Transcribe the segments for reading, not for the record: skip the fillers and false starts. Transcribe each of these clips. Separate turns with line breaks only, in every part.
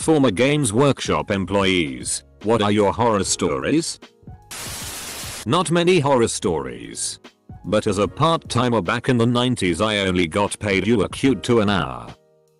Former Games Workshop employees, what are your horror stories? Not many horror stories. But as a part-timer back in the 90s I only got paid you were cute to an hour.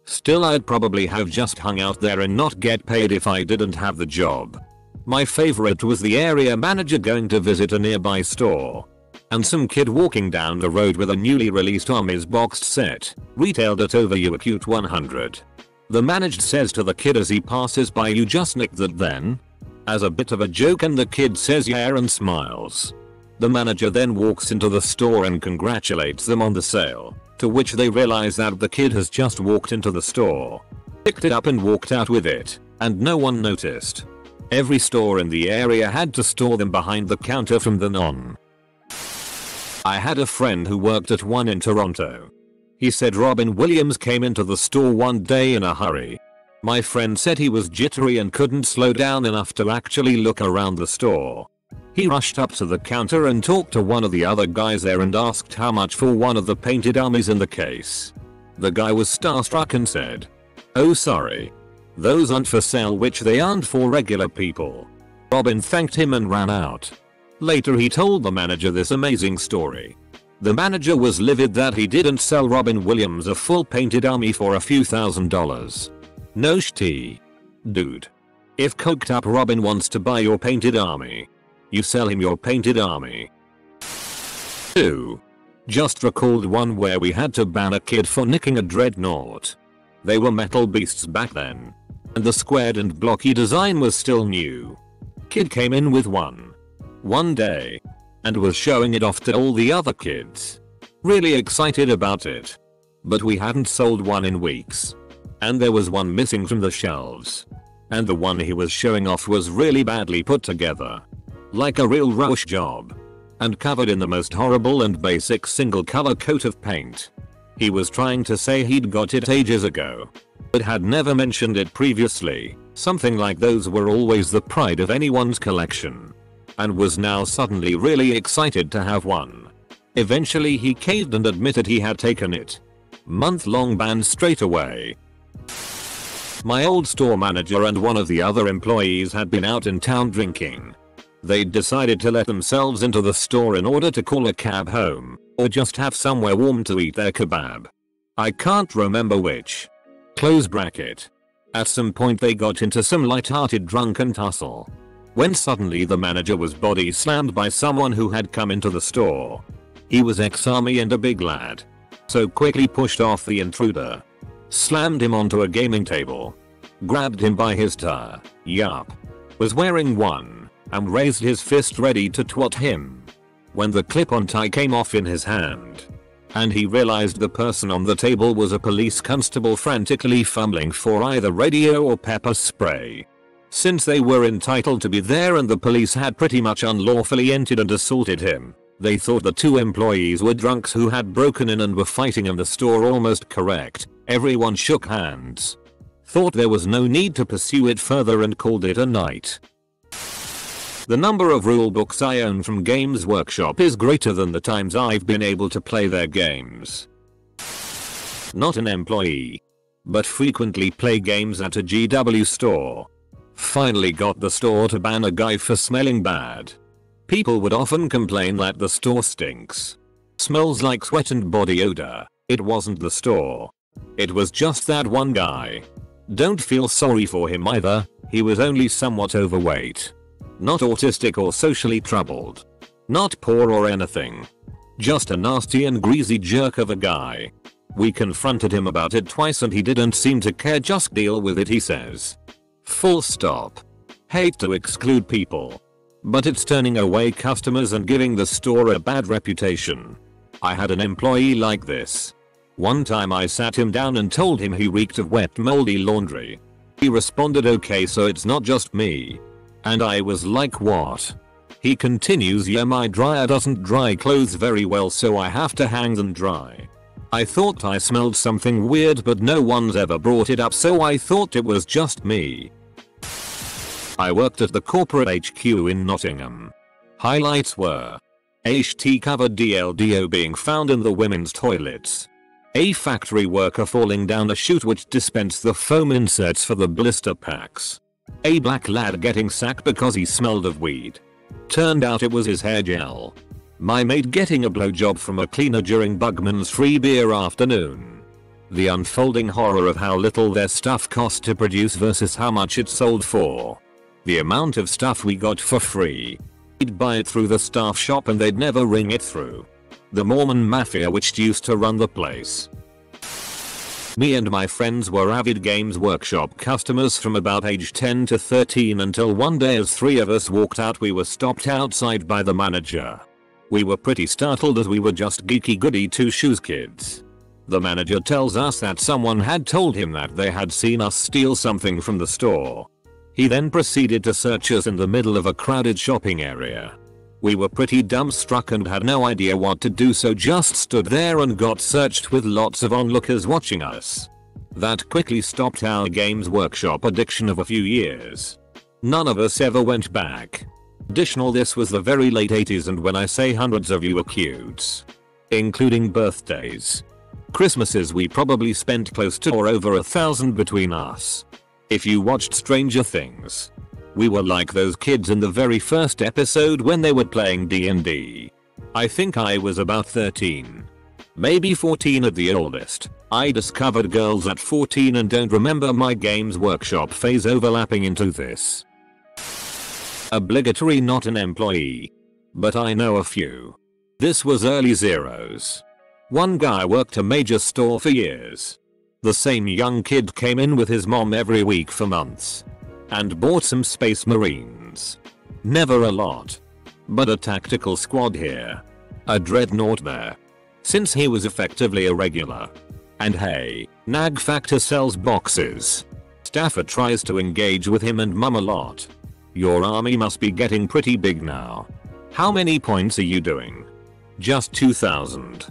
Still I'd probably have just hung out there and not get paid if I didn't have the job. My favorite was the area manager going to visit a nearby store. And some kid walking down the road with a newly released Army's boxed set, retailed at over you were cute 100. The manager says to the kid as he passes by, you just nicked that then? As a bit of a joke, and the kid says yeah and smiles. The manager then walks into the store and congratulates them on the sale, to which they realize that the kid has just walked into the store, picked it up and walked out with it, and no one noticed. Every store in the area had to store them behind the counter from then on. I had a friend who worked at one in Toronto. He said Robin Williams came into the store one day in a hurry. My friend said he was jittery and couldn't slow down enough to actually look around the store. He rushed up to the counter and talked to one of the other guys there and asked how much for one of the painted armies in the case. The guy was starstruck and said, "Oh sorry. Those aren't for sale," which they aren't for regular people. Robin thanked him and ran out. Later he told the manager this amazing story. The manager was livid that he didn't sell Robin Williams a full painted army for a few $1,000s. No shitty. Dude. If coked up Robin wants to buy your painted army, you sell him your painted army. 2. Just recalled one where we had to ban a kid for nicking a dreadnought. They were metal beasts back then. And the squared and blocky design was still new. Kid came in with one day. And was showing it off to all the other kids. Really excited about it. But we hadn't sold one in weeks. And there was one missing from the shelves. And the one he was showing off was really badly put together. Like a real rush job. And covered in the most horrible and basic single color coat of paint. He was trying to say he'd got it ages ago, but had never mentioned it previously. Something like those were always the pride of anyone's collection. And was now suddenly really excited to have one. Eventually he caved and admitted he had taken it. Month-long ban straight away. My old store manager and one of the other employees had been out in town drinking. They'd decided to let themselves into the store in order to call a cab home, or just have somewhere warm to eat their kebab. I can't remember which. Close bracket. At some point they got into some light-hearted drunken tussle. When suddenly the manager was body slammed by someone who had come into the store. He was ex-army and a big lad. So quickly pushed off the intruder. Slammed him onto a gaming table. Grabbed him by his tie. Yup. Was wearing one. And raised his fist ready to twat him. When the clip-on tie came off in his hand. And he realized the person on the table was a police constable frantically fumbling for either radio or pepper spray. Since they were entitled to be there and the police had pretty much unlawfully entered and assaulted him, they thought the two employees were drunks who had broken in and were fighting in the store. Almost correct. Everyone shook hands. Thought there was no need to pursue it further and called it a night. The number of rulebooks I own from Games Workshop is greater than the times I've been able to play their games. Not an employee, but frequently play games at a GW store. Finally got the store to ban a guy for smelling bad. People would often complain that the store stinks. Smells like sweat and body odor. It wasn't the store. It was just that one guy. Don't feel sorry for him either, he was only somewhat overweight. Not autistic or socially troubled. Not poor or anything. Just a nasty and greasy jerk of a guy. We confronted him about it twice and he didn't seem to care. Just deal with it, he says. Full stop. Hate to exclude people, but it's turning away customers and giving the store a bad reputation. I had an employee like this. One time I sat him down and told him he reeked of wet moldy laundry. He responded, "Okay, so it's not just me." And I was like, what? He continues, "Yeah, my dryer doesn't dry clothes very well, so I have to hang them dry." I thought I smelled something weird, but no one's ever brought it up, so I thought it was just me. I worked at the corporate HQ in Nottingham. Highlights were HT covered DLDO being found in the women's toilets. A factory worker falling down a chute which dispensed the foam inserts for the blister packs. A black lad getting sacked because he smelled of weed. Turned out it was his hair gel. My mate getting a blowjob from a cleaner during Bugman's free beer afternoon. The unfolding horror of how little their stuff cost to produce versus how much it sold for. The amount of stuff we got for free. We'd buy it through the staff shop and they'd never ring it through. The Mormon Mafia which used to run the place. Me and my friends were avid Games Workshop customers from about age 10 to 13 until one day as three of us walked out we were stopped outside by the manager. We were pretty startled as we were just geeky goody two shoes kids. The manager tells us that someone had told him that they had seen us steal something from the store. He then proceeded to search us in the middle of a crowded shopping area. We were pretty dumbstruck and had no idea what to do, so just stood there and got searched with lots of onlookers watching us. That quickly stopped our Games Workshop addiction of a few years. None of us ever went back. Additional, this was the very late 80s, and when I say hundreds of you were cutes, including birthdays. Christmases we probably spent close to or over 1,000 between us. If you watched Stranger Things, we were like those kids in the very first episode when they were playing D&D. I think I was about 13. Maybe 14 at the oldest. I discovered girls at 14 and don't remember my Games Workshop phase overlapping into this. Obligatory, not an employee. But I know a few. This was early zeros. One guy worked a major store for years. The same young kid came in with his mom every week for months. And bought some Space Marines. Never a lot. But a tactical squad here. A dreadnought there. Since he was effectively a regular. And hey, Nag Factor sells boxes. Stafford tries to engage with him and mum a lot. Your army must be getting pretty big now. How many points are you doing? Just 2,000.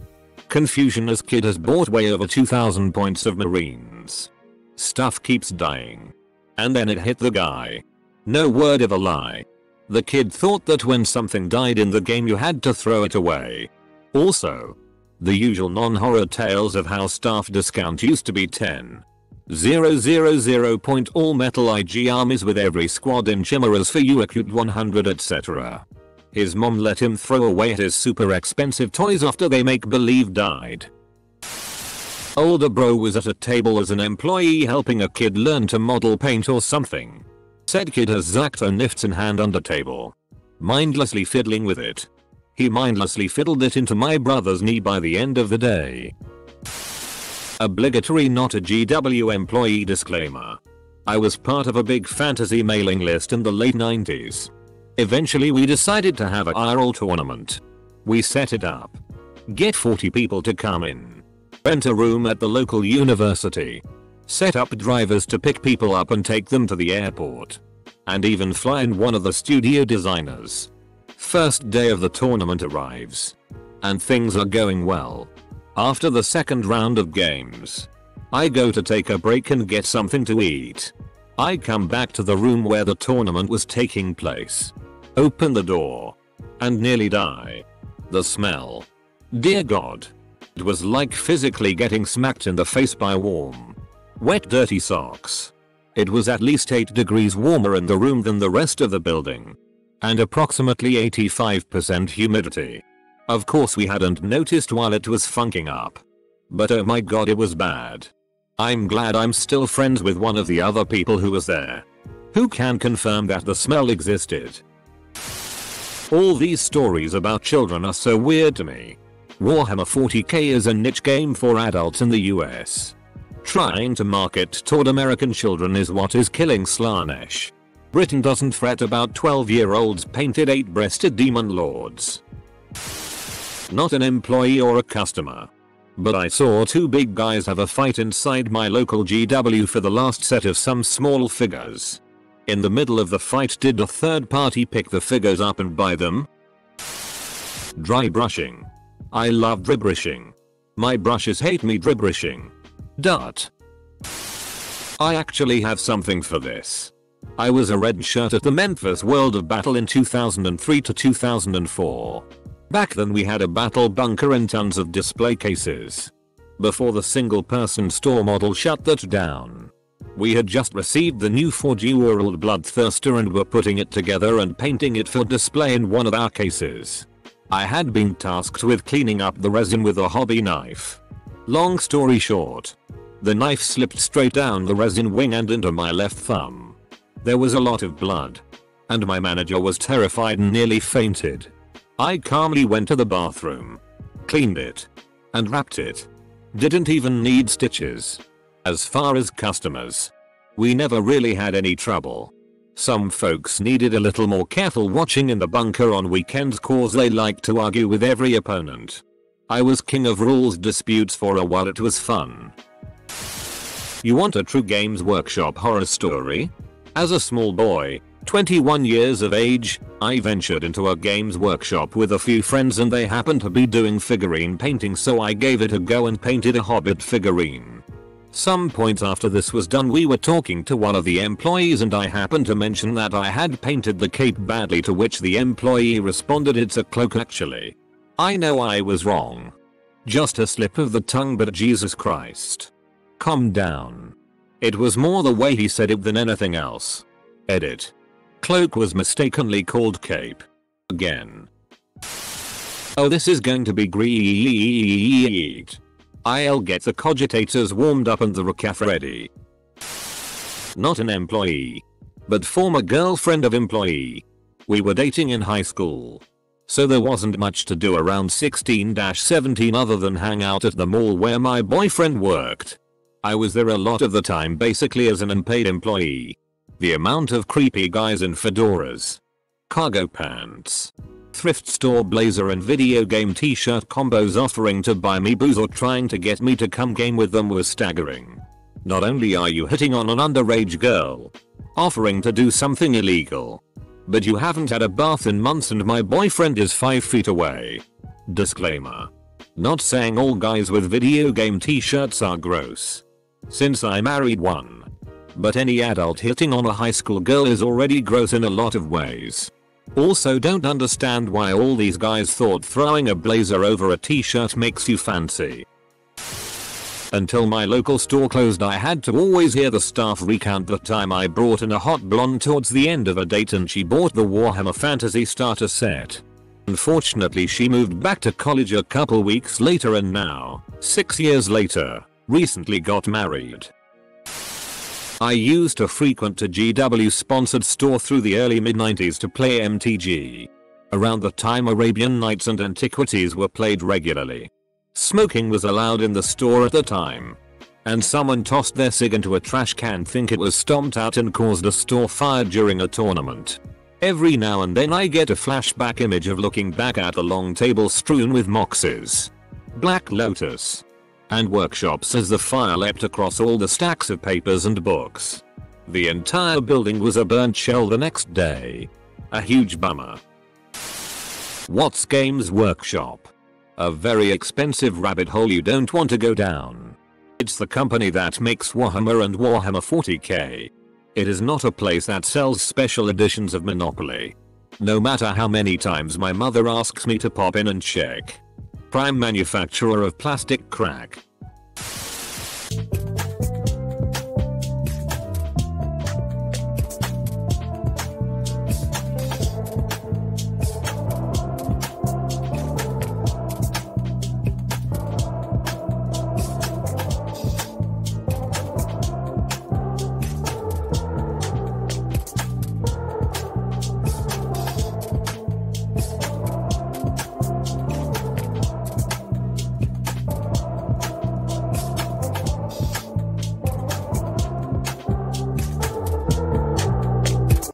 Confusion as kid has bought way over 2,000 points of Marines. Stuff keeps dying. And then it hit the guy. No word of a lie. The kid thought that when something died in the game you had to throw it away. Also, the usual non-horror tales of how staff discount used to be 10,000 point all metal IG armies with every squad in chimeras for you acute 100 etc. His mom let him throw away his super expensive toys after they make believe died. Older bro was at a table as an employee helping a kid learn to model paint or something. Said kid has X-Acto-Nifts in hand under table. Mindlessly fiddling with it. He mindlessly fiddled it into my brother's knee by the end of the day. Obligatory, not a GW employee. Disclaimer. I was part of a big fantasy mailing list in the late 90s. Eventually we decided to have a IRL tournament. We set it up. Get 40 people to come in. Rent a room at the local university. Set up drivers to pick people up and take them to the airport. And even fly in one of the studio designers. First day of the tournament arrives. And things are going well. After the second round of games, I go to take a break and get something to eat. I come back to the room where the tournament was taking place. Open the door. And nearly die. The smell. Dear God. It was like physically getting smacked in the face by warm, wet dirty socks. It was at least 8 degrees warmer in the room than the rest of the building. And approximately 85% humidity. Of course we hadn't noticed while it was funking up. But oh my god, it was bad. I'm glad I'm still friends with one of the other people who was there. Who can confirm that the smell existed. All these stories about children are so weird to me. Warhammer 40k is a niche game for adults in the US. Trying to market toward American children is what is killing Slaanesh. Britain doesn't fret about 12-year-olds painted 8-breasted demon lords. Not an employee or a customer. But I saw two big guys have a fight inside my local GW for the last set of some small figures. In the middle of the fight, did a third party pick the figures up and buy them? Dry brushing. I love dry brushing. My brushes hate me dry brushing. Dot. I actually have something for this. I was a red shirt at the Memphis World of Battle in 2003 to 2004. Back then we had a battle bunker and tons of display cases. before the single person store model shut that down. We had just received the new 4G World Bloodthirster and were putting it together and painting it for display in one of our cases. I had been tasked with cleaning up the resin with a hobby knife. Long story short, the knife slipped straight down the resin wing and into my left thumb. There was a lot of blood, and my manager was terrified and nearly fainted. I calmly went to the bathroom, cleaned it, and wrapped it. Didn't even need stitches. As far as customers, we never really had any trouble. Some folks needed a little more careful watching in the bunker on weekends cause they liked to argue with every opponent. I was king of rules disputes for a while. It was fun. You want a true Games Workshop horror story? As a small boy, 21 years of age, I ventured into a Games Workshop with a few friends and they happened to be doing figurine painting, so I gave it a go and painted a Hobbit figurine. Some point after this was done, we were talking to one of the employees and I happened to mention that I had painted the cape badly, to which the employee responded, "It's a cloak actually." I know I was wrong. Just a slip of the tongue, but Jesus Christ. Calm down. It was more the way he said it than anything else. Edit. Cloak was mistakenly called cape. Again. Oh, this is going to be great. I'll get the cogitators warmed up and the recaf ready. Not an employee, but former girlfriend of employee. We were dating in high school, so there wasn't much to do around 16-17 other than hang out at the mall where my boyfriend worked. I was there a lot of the time, basically as an unpaid employee. The amount of creepy guys in fedoras, cargo pants, thrift store blazer and video game t-shirt combos offering to buy me booze or trying to get me to come game with them was staggering. Not only are you hitting on an underage girl, offering to do something illegal, but you haven't had a bath in months and my boyfriend is 5 feet away. Disclaimer. Not saying all guys with video game t-shirts are gross, since I married one, but any adult hitting on a high school girl is already gross in a lot of ways. Also, don't understand why all these guys thought throwing a blazer over a t-shirt makes you fancy. Until my local store closed, I had to always hear the staff recount the time I brought in a hot blonde towards the end of a date and she bought the Warhammer Fantasy starter set. Unfortunately, she moved back to college a couple weeks later and now, 6 years later, recently got married. I used to frequent a GW sponsored store through the early mid-90s to play MTG. Around the time Arabian Nights and Antiquities were played regularly. Smoking was allowed in the store at the time, and someone tossed their cig into a trash can, think it was stomped out, and caused a store fire during a tournament. Every now and then I get a flashback image of looking back at the long table strewn with Moxes, Black Lotus, and workshops as the fire leapt across all the stacks of papers and books. The entire building was a burnt shell the next day. A huge bummer. What's Games Workshop? A very expensive rabbit hole you don't want to go down. It's the company that makes Warhammer and Warhammer 40k. It is not a place that sells special editions of Monopoly. No matter how many times my mother asks me to pop in and check. Prime manufacturer of plastic crack.